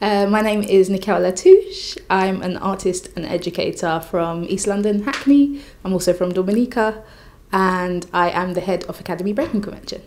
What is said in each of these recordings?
My name is Niquelle LaTouche. I'm an artist and educator from East London, Hackney. I'm also from Dominica, and I am the head of Academy Breakin Convention.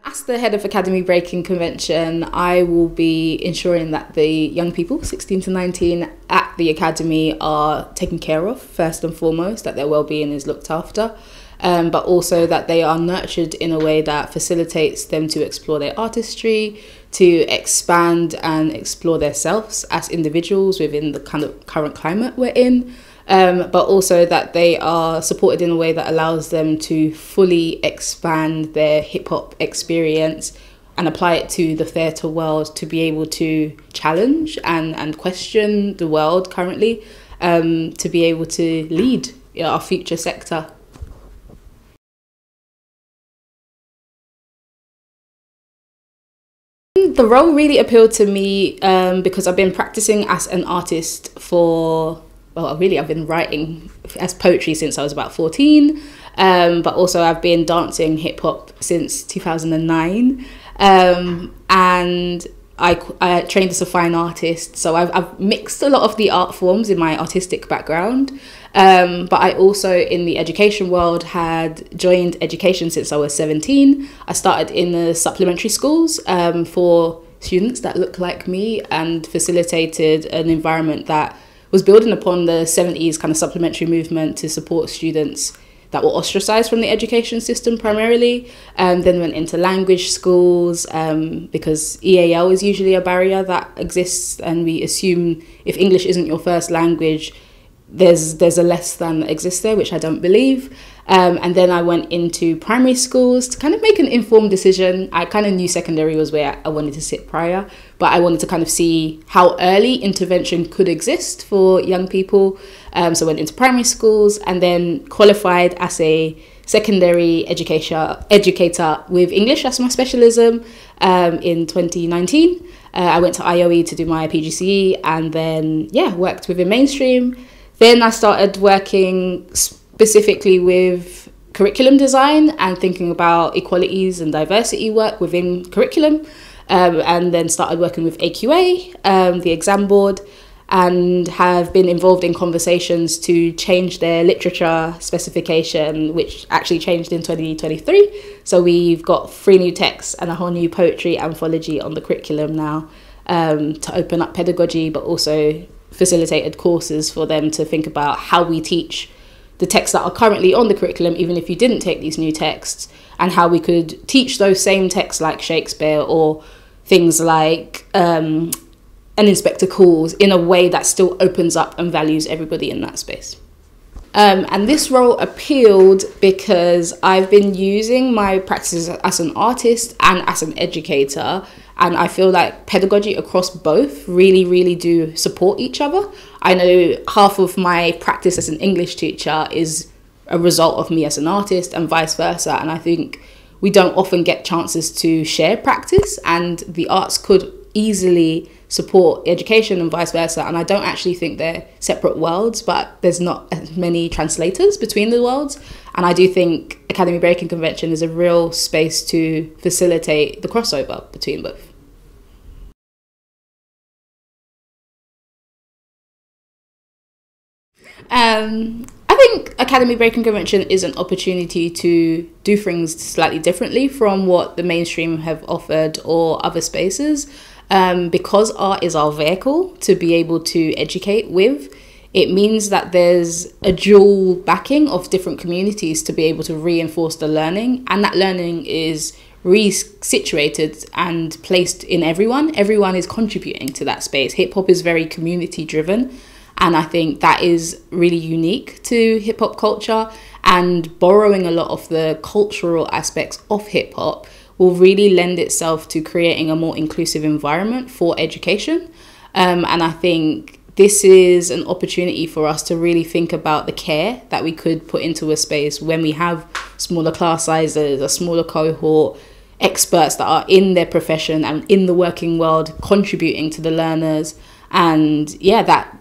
As the head of Academy Breakin Convention, I will be ensuring that the young people, 16 to 19, at the Academy are taken care of, first and foremost, that their well-being is looked after, but also that they are nurtured in a way that facilitates them to explore their artistry, to expand and explore themselves as individuals within the kind of current climate we're in. But also that they are supported in a way that allows them to fully expand their hip-hop experience and apply it to the theatre world, to be able to challenge and question the world currently, to be able to lead our future sector. The role really appealed to me because I've been practicing as an artist for... Well, really, I've been writing as poetry since I was about 14, but also I've been dancing hip hop since 2009, and I trained as a fine artist, so I've mixed a lot of the art forms in my artistic background, but I also in the education world had joined education since I was 17. I started in the supplementary schools for students that look like me and facilitated an environment that was building upon the 70s kind of supplementary movement to support students that were ostracized from the education system primarily, and then went into language schools because EAL is usually a barrier that exists, and we assume if English isn't your first language, there's a less than that exists there, which I don't believe. And then I went into primary schools to kind of make an informed decision. I kind of knew secondary was where I wanted to sit prior, but I wanted to kind of see how early intervention could exist for young people. So I went into primary schools and then qualified as a secondary educator with English as my specialism in 2019. I went to IOE to do my PGCE and then, worked within mainstream. Then I started working specifically with curriculum design and thinking about equalities and diversity work within curriculum, and then started working with AQA, the exam board, and have been involved in conversations to change their literature specification, which actually changed in 2023. So we've got 3 new texts and a whole new poetry anthology on the curriculum now, to open up pedagogy, but also facilitated courses for them to think about how we teach the texts that are currently on the curriculum, even if you didn't take these new texts, and how we could teach those same texts like Shakespeare or things like An Inspector Calls in a way that still opens up and values everybody in that space. And this role appealed because I've been using my practices as an artist and as an educator, and I feel like pedagogy across both really do support each other. I know half of my practice as an English teacher is a result of me as an artist and vice versa, and I think we don't often get chances to share practice, and the arts could easily support education and vice versa. And I don't actually think they're separate worlds, but there's not as many translators between the worlds. And I do think Academy Breakin Convention is a real space to facilitate the crossover between both. I think Academy Breakin Convention is an opportunity to do things slightly differently from what the mainstream have offered or other spaces. Because art is our vehicle to be able to educate with, it means that there's a dual backing of different communities to be able to reinforce the learning, and that learning is re-situated and placed in everyone. Everyone is contributing to that space. Hip-hop is very community driven, and I think that is really unique to hip-hop culture, and borrowing a lot of the cultural aspects of hip-hop will really lend itself to creating a more inclusive environment for education. And I think this is an opportunity for us to really think about the care that we could put into a space when we have smaller class sizes, a smaller cohort, experts that are in their profession and in the working world contributing to the learners. And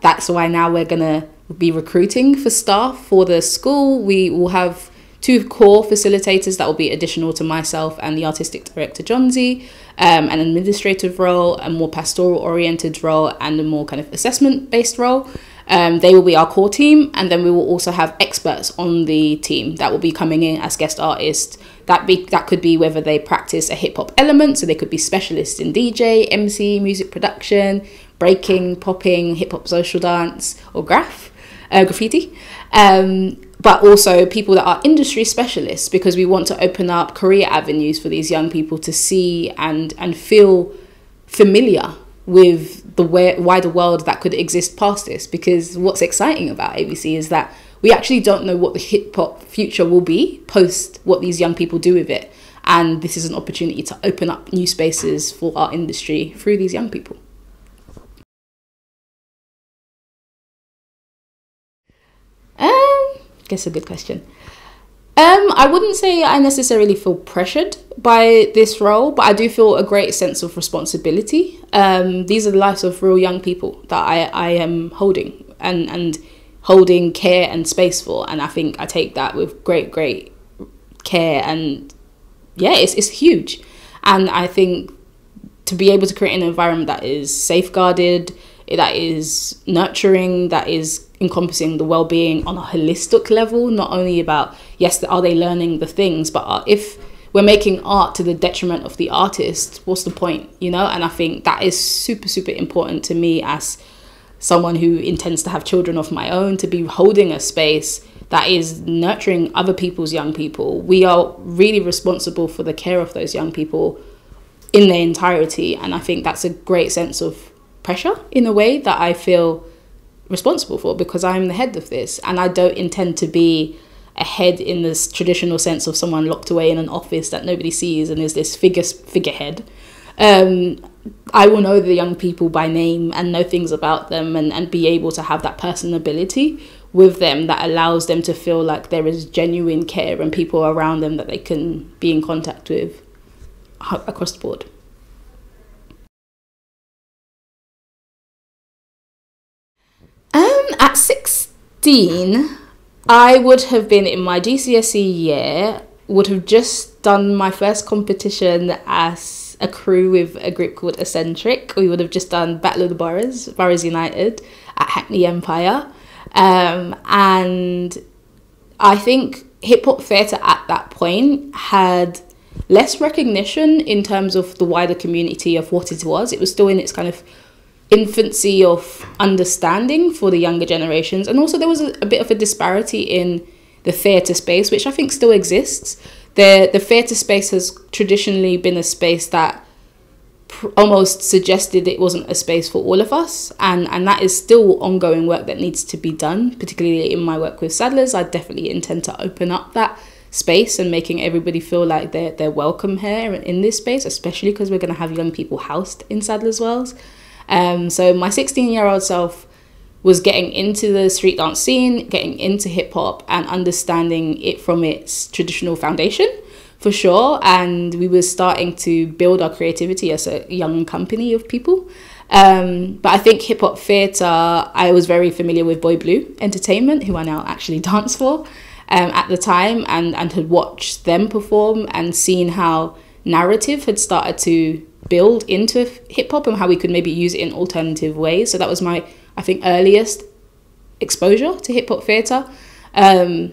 that's why now we're going to be recruiting for staff for the school. We will have two core facilitators that will be additional to myself and the artistic director Johnsy, an administrative role, a more pastoral oriented role, and a more kind of assessment based role. They will be our core team, and then we will also have experts on the team that will be coming in as guest artists. That could be whether they practice a hip hop element, so they could be specialists in DJ, MC, music production, breaking, popping, hip hop social dance, or graffiti. But also people that are industry specialists, because we want to open up career avenues for these young people to see and feel familiar with the wider world that could exist past this. Because what's exciting about ABC is that we actually don't know what the hip hop future will be post what these young people do with it. And this is an opportunity to open up new spaces for our industry through these young people. Guess a good question. I wouldn't say I necessarily feel pressured by this role, but I do feel a great sense of responsibility. These are the lives of real young people that I am holding and holding care and space for, and I think I take that with great care, and yeah, it's huge. And I think to be able to create an environment that is safeguarded, that is nurturing, that is encompassing the well-being on a holistic level, not only about, yes, are they learning the things, but if we're making art to the detriment of the artist, what's the point, you know? And I think that is super important to me as someone who intends to have children of my own, to be holding a space that is nurturing other people's young people. We are really responsible for the care of those young people in their entirety, and I think that's a great sense of pressure in a way that I feel responsible for, because I'm the head of this, and I don't intend to be a head in this traditional sense of someone locked away in an office that nobody sees and is this figurehead. I will know the young people by name and know things about them, and be able to have that personability with them that allows them to feel like there is genuine care and people around them that they can be in contact with across the board. At 16, I would have been in my GCSE year, would have just done my first competition as a crew with a group called Eccentric. We would have just done Battle of the Boroughs United at Hackney Empire. And I think hip hop theatre at that point had less recognition in terms of the wider community of what it was. It was still in its kind of infancy of understanding for the younger generations, and also there was a bit of a disparity in the theatre space, which I think still exists. The theatre space has traditionally been a space that almost suggested it wasn't a space for all of us, and that is still ongoing work that needs to be done. Particularly in my work with Saddlers, I definitely intend to open up that space and making everybody feel like they're welcome here in this space, especially because we're going to have young people housed in Saddlers Wells. So my 16-year-old self was getting into the street dance scene, getting into hip hop, and understanding it from its traditional foundation, for sure. And we were starting to build our creativity as a young company of people. But I think hip hop theatre, I was very familiar with Boy Blue Entertainment, who I now actually dance for, at the time, and had watched them perform and seen how narrative had started to build into hip hop and how we could maybe use it in alternative ways. So that was my, I think, earliest exposure to hip hop theatre. But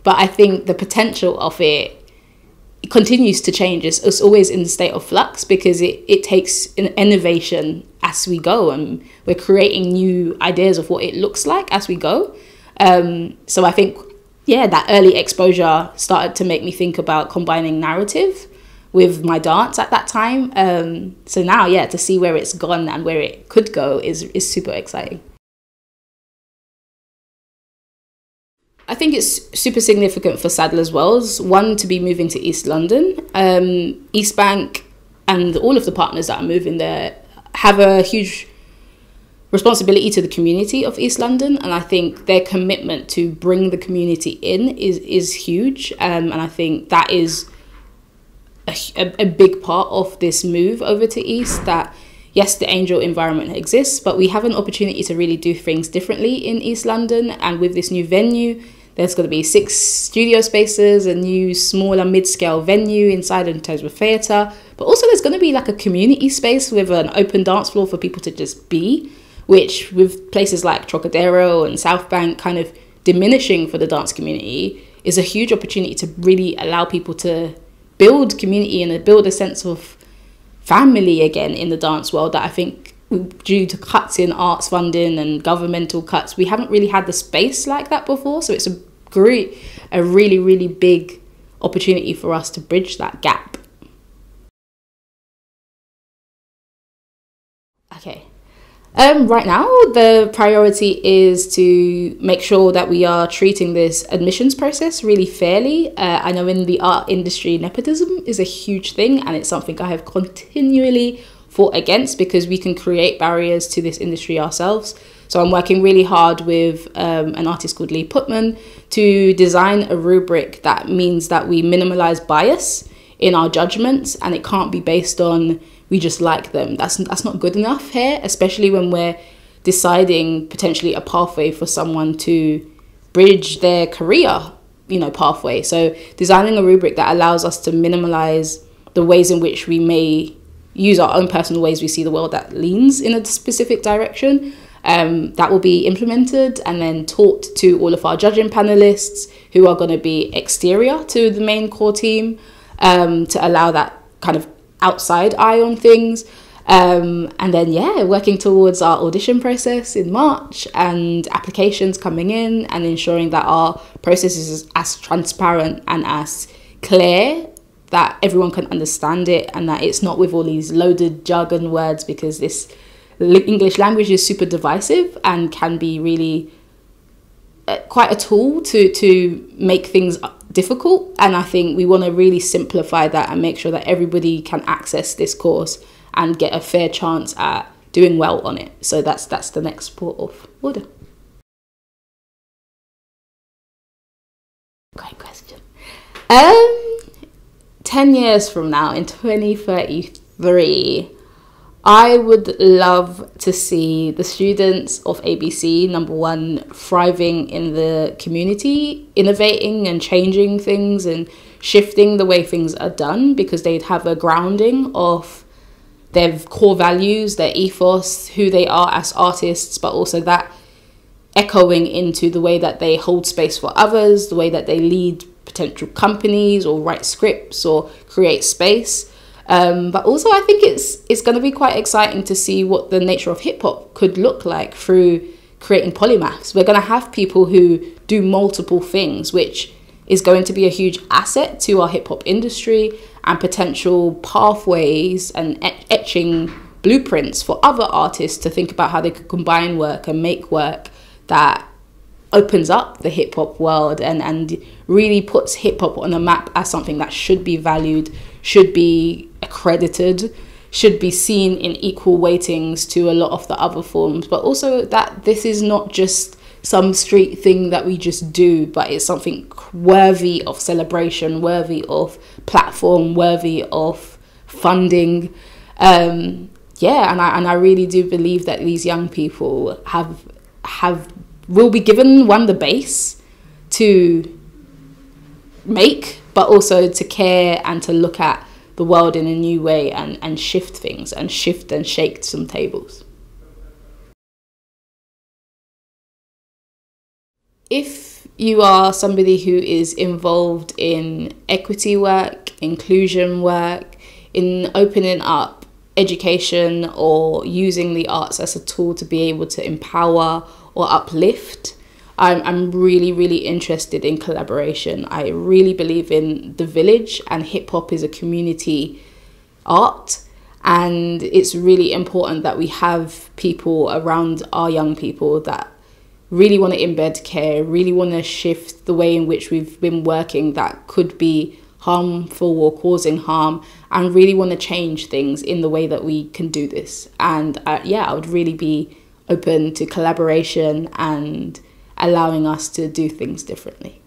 I think the potential of it continues to change. It's always in a state of flux, because it takes an innovation as we go, and we're creating new ideas of what it looks like as we go. So I think, yeah, that early exposure started to make me think about combining narrative with my dance at that time. So now, yeah, to see where it's gone and where it could go is super exciting. I think it's super significant for Saddlers Wells, one, to be moving to East London. East Bank and all of the partners that are moving there have a huge responsibility to the community of East London, and I think their commitment to bring the community in is huge. And I think that is a big part of this move over to East, that yes, the Angel environment exists, but we have an opportunity to really do things differently in East London. And with this new venue, There's going to be 6 studio spaces, a new smaller mid-scale venue inside in terms of theatre. But also there's going to be like a community space with an open dance floor for people to just be, which with places like Trocadero and South Bank kind of diminishing for the dance community is a huge opportunity to really allow people to build community and build a sense of family again in the dance world that I think due to cuts in arts funding and governmental cuts, we haven't really had the space like that before. So it's a really, really big opportunity for us to bridge that gap. Okay. Right now, the priority is to make sure that we are treating this admissions process really fairly. I know in the art industry, nepotism is a huge thing, and it's something I have continually fought against because we can create barriers to this industry ourselves. So I'm working really hard with an artist called Lee Putman to design a rubric that means that we minimalize bias in our judgments, and it can't be based on we just like them. That's not good enough here, especially when we're deciding potentially a pathway for someone to bridge their career, pathway. So designing a rubric that allows us to minimalize the ways in which we may use our own personal ways we see the world that leans in a specific direction. That will be implemented and then taught to all of our judging panelists who are going to be exterior to the main core team, to allow that kind of outside eye on things. And then, working towards our audition process in March and applications coming in and ensuring that our process is as transparent and as clear that everyone can understand it, and that it's not with all these loaded jargon words, because this English language is super divisive and can be really quite a tool to make things difficult. And I think we want to really simplify that and make sure that everybody can access this course and get a fair chance at doing well on it. So that's the next port of order. Great question. 10 years from now, in 2033, I would love to see the students of ABC, number one, thriving in the community, innovating and changing things and shifting the way things are done, because they'd have a grounding of their core values, their ethos, who they are as artists, but also that echoing into the way that they hold space for others, the way that they lead potential companies or write scripts or create space. But also I think it's going to be quite exciting to see what the nature of hip hop could look like through creating polymaths. We're going to have people who do multiple things, which is going to be a huge asset to our hip hop industry and potential pathways and etching blueprints for other artists to think about how they could combine work and make work that opens up the hip hop world and really puts hip hop on the map as something that should be valued, should be accredited, should be seen in equal weightings to a lot of the other forms, but also that this is not just some street thing that we just do, but it's something worthy of celebration, worthy of platform, worthy of funding. And I really do believe that these young people will be given the base to make, but also to care and to look at the world in a new way and shift things and shift and shake some tables. If you are somebody who is involved in equity work, inclusion work, in opening up education or using the arts as a tool to be able to empower or uplift, I'm really, really interested in collaboration. I really believe in the village, and hip hop is a community art, and it's really important that we have people around our young people that really want to embed care, really want to shift the way in which we've been working that could be harmful or causing harm, and really want to change things in the way that we can do this. And I would really be open to collaboration and allowing us to do things differently.